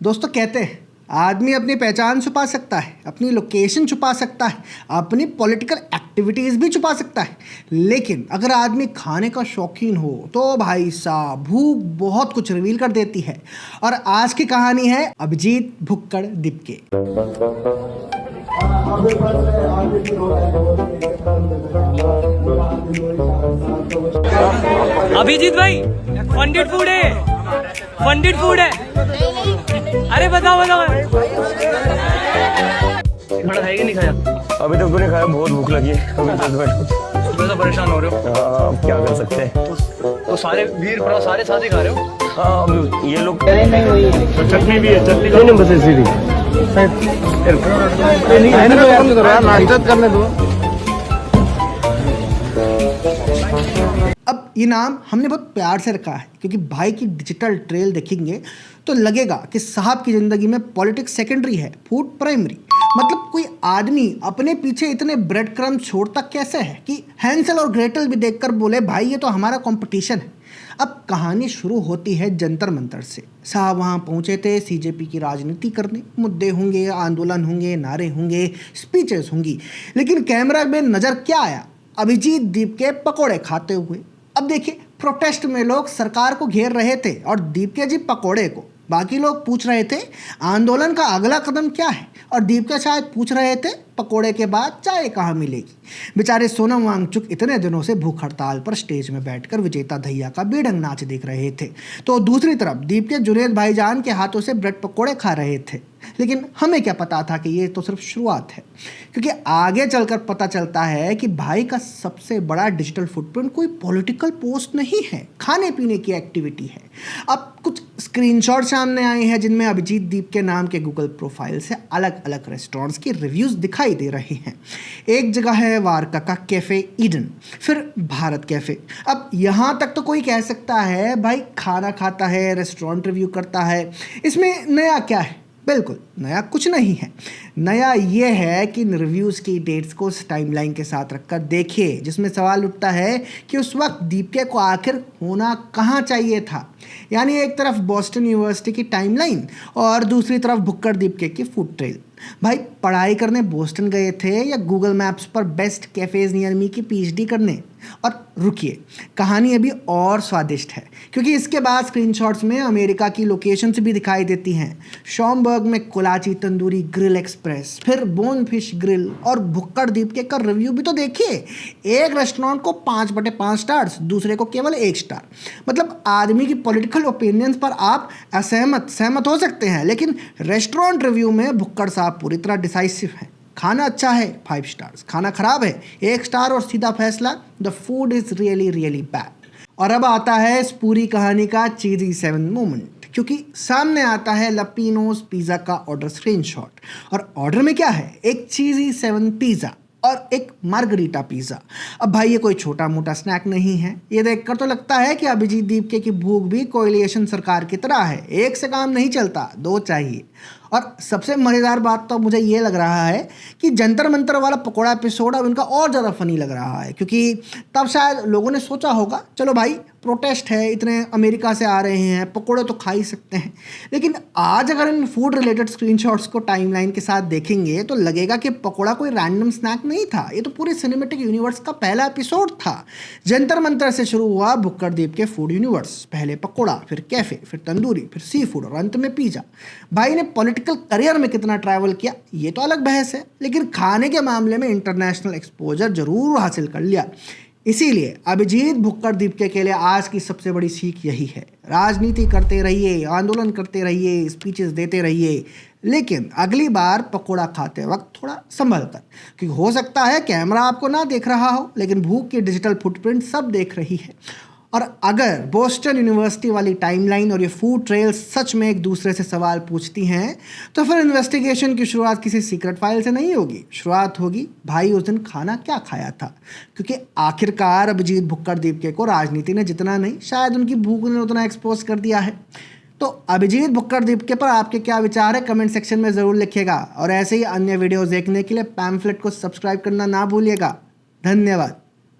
दोस्तों कहते हैं आदमी अपनी पहचान छुपा सकता है, अपनी लोकेशन छुपा सकता है, अपनी पॉलिटिकल एक्टिविटीज़ भी छुपा सकता है, लेकिन अगर आदमी खाने का शौकीन हो तो भाई साहब भूख बहुत कुछ रिवील कर देती है। और आज की कहानी है अभिजीत भुक्कड़ दिपके। अभिजीत भाई फंडेड फूड है अरे बताओ बड़ा है कि नहीं खाया अभी तक तो नहीं खाया, बहुत भूख लगी है। अभी तक बैठो, सुबह से परेशान हो रहे हो। अब क्या कर सकते हैं। तो सारे भीड़ पड़ा सारे साथ ही खा रहे हो। हाँ अब ये लोग तो चटनी भी है, चटनी नहीं बस ऐसी थी। नाश्ता करने दो। अब ये नाम हमने बहुत प्यार से रखा है क्योंकि भाई की डिजिटल ट्रेल देखेंगे तो लगेगा कि साहब की ज़िंदगी में पॉलिटिक्स सेकेंडरी है, फूड प्राइमरी। मतलब कोई आदमी अपने पीछे इतने ब्रेड क्रम छोड़ता कैसे है कि हैंसल और ग्रेटल भी देखकर बोले भाई ये तो हमारा कंपटीशन है। अब कहानी शुरू होती है जंतर मंतर से। साहब वहाँ पहुँचे थे सीजेपी की राजनीति करने, मुद्दे होंगे, आंदोलन होंगे, नारे होंगे, स्पीचेस होंगी, लेकिन कैमरा में नज़र क्या आया? अभिजीत दीप के पकोड़े खाते हुए। अब देखिए प्रोटेस्ट में लोग सरकार को घेर रहे थे और दीप के जी पकोड़े को। बाकी लोग पूछ रहे थे आंदोलन का अगला कदम क्या है, और दीप के शायद पूछ रहे थे पकोड़े के बाद चाय कहाँ मिलेगी। बेचारे सोनम वांगचुक इतने दिनों से भूख हड़ताल पर स्टेज में बैठकर विजेता दहिया का बेढंग नाच देख रहे थे, तो दूसरी तरफ दीप के जुनेद भाईजान के हाथों से ब्रेड पकोड़े खा रहे थे। लेकिन हमें क्या पता था कि ये तो सिर्फ शुरुआत है, क्योंकि आगे चलकर पता चलता है कि भाई का सबसे बड़ा डिजिटल फुटप्रिंट कोई पॉलिटिकल पोस्ट नहीं है, खाने पीने की एक्टिविटी है। अब कुछ स्क्रीनशॉट सामने आए हैं जिनमें अभिजीत दीप के नाम के गूगल प्रोफाइल से अलग अलग रेस्टोरेंट्स की रिव्यूज़ दिखाई दे रहे हैं। एक जगह है वारका का कैफ़े ईडन, फिर भारत कैफ़े। अब यहाँ तक तो कोई कह सकता है भाई खाना खाता है, रेस्टोरेंट रिव्यू करता है, इसमें नया क्या है? बिल्कुल नया कुछ नहीं है। नया ये है कि रिव्यूज़ की डेट्स को उस टाइमलाइन के साथ रखकर देखिए जिसमें सवाल उठता है कि उस वक्त दीपके को आखिर होना कहाँ चाहिए था। यानी एक तरफ बॉस्टन यूनिवर्सिटी की टाइमलाइन और दूसरी तरफ भुक्कड़ दीपके की फूड ट्रेल। भाई पढ़ाई करने बोस्टन गए थे या गूगल मैप्स पर बेस्ट कैफ़ेज़ नियर मी की पीएचडी करने? और रुकिए, कहानी अभी और स्वादिष्ट है क्योंकि इसके बाद स्क्रीनशॉट्स में अमेरिका की लोकेशंस भी दिखाई देती हैं। शॉमबर्ग में कोलाची तंदूरी ग्रिल एक्सप्रेस, फिर बोन फिश ग्रिल, और भुक्कड़ दीपके का रिव्यू भी तो देखिए। एक रेस्टोरेंट को 5/5 स्टार्स, दूसरे को केवल 1 स्टार। मतलब आदमी की पॉलिटिकल ओपिनियंस पर आप सहमत हो सकते हैं, लेकिन रेस्टोरेंट रिव्यू में भुक्कड़ साहब पूरी तरह डिसाइसिव हैं। खाना अच्छा है 5 स्टार्स, खाना खराब है 1 स्टार, और सीधा फैसला the food is really really bad. और अब आता है इस पूरी कहानी का चीज़ी 7 मोमेंट, क्योंकि सामने आता है लपीनोस पिज़्ज़ा का ऑर्डर स्क्रीनशॉट। और ऑर्डर में क्या है? एक चीज़ी 7 पिज़्ज़ा और एक मार्गरीटा पिज़्ज़ा। अब भाई ये कोई छोटा मोटा स्नैक नहीं है। ये देखकर तो लगता है कि अभिजीत दीपके की भूख भी कोएलिशन सरकार की तरह है, एक से काम नहीं चलता, 2 चाहिए। और सबसे मज़ेदार बात तो मुझे ये लग रहा है कि जंतर मंतर वाला पकोड़ा एपिसोड अब इनका और ज़्यादा फनी लग रहा है, क्योंकि तब शायद लोगों ने सोचा होगा चलो भाई प्रोटेस्ट है, इतने अमेरिका से आ रहे हैं, पकोड़े तो खा ही सकते हैं। लेकिन आज अगर इन फूड रिलेटेड स्क्रीनशॉट्स को टाइमलाइन के साथ देखेंगे तो लगेगा कि पकोड़ा कोई रैंडम स्नैक नहीं था, ये तो पूरे सिनेमेटिक यूनिवर्स का पहला एपिसोड था। जंतर मंतर से शुरू हुआ भुक्कड़ दीप के फूड यूनिवर्स, पहले पकोड़ा, फिर कैफ़े, फिर तंदूरी, फिर सी फूड और अंत में पिज़्ज़ा। भाई ने पॉलिटिकल करियर में कितना ट्रैवल किया ये तो अलग बहस है, लेकिन खाने के मामले में इंटरनेशनल एक्सपोजर जरूर हासिल कर लिया। इसीलिए अभिजीत भुक्कड़ दीपके के लिए आज की सबसे बड़ी सीख यही है, राजनीति करते रहिए, आंदोलन करते रहिए, स्पीचेस देते रहिए, लेकिन अगली बार पकोड़ा खाते वक्त थोड़ा संभल कर, क्योंकि हो सकता है कैमरा आपको ना देख रहा हो लेकिन भूख की डिजिटल फुटप्रिंट सब देख रही है। और अगर बोस्टन यूनिवर्सिटी वाली टाइमलाइन और ये फूड ट्रेल सच में एक दूसरे से सवाल पूछती हैं तो फिर इन्वेस्टिगेशन की शुरुआत किसी सीक्रेट फाइल से नहीं होगी, शुरुआत होगी भाई उस दिन खाना क्या खाया था। क्योंकि आखिरकार अभिजीत भुक्कड़ दीपके को राजनीति ने जितना नहीं शायद उनकी भूख ने उतना एक्सपोज कर दिया है। तो अभिजीत भुक्कड़ दीपके पर आपके क्या विचार है कमेंट सेक्शन में ज़रूर लिखिएगा, और ऐसे ही अन्य वीडियोज़ देखने के लिए पैम्फलेट को सब्सक्राइब करना ना भूलिएगा। धन्यवाद।